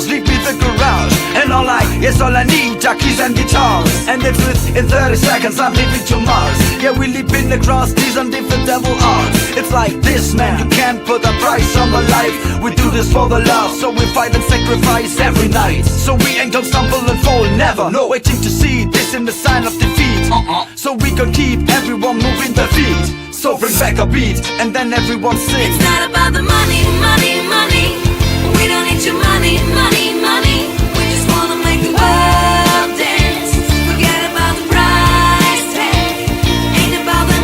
house, leave me the garage. And all I need are keys and guitars. And if within 30 seconds I'm leaving to Mars. Yeah, we leaping across these undefeatable odds. It's like this, man, you can't put a price on the life. We do this for the love, so we fight and sacrifice every night. So we ain't gonna stumble and fall, never. No, waiting to see this in the sign of defeat. So we can keep everyone moving their feet. So bring back a beat, and then everyone sings. It's not about the money, money, money. We don't need your money, money, money. We just wanna make the world dance. Forget about the price tag. Ain't about the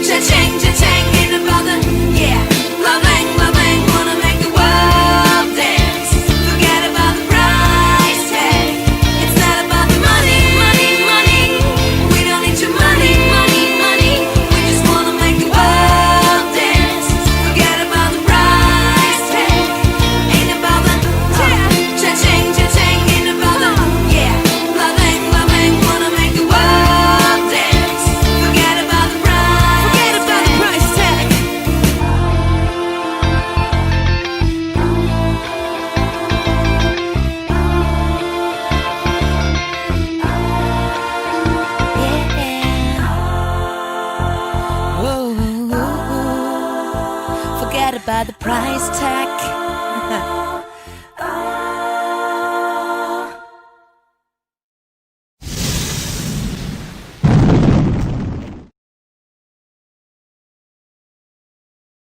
cha-ching, cha-ching. Ain't about the, yeah, loving, loving. Wanna make the world dance. Forget about the price tag. It's not about the money, money, money. We don't need your money, money, money. We just wanna make the world dance. Forget about the price tag. Ain't about the cha-ching, cha-ching. Ain't about the, yeah, loving, loving. Wanna make the world dance. Forget about the price tag. Forget about the price tag.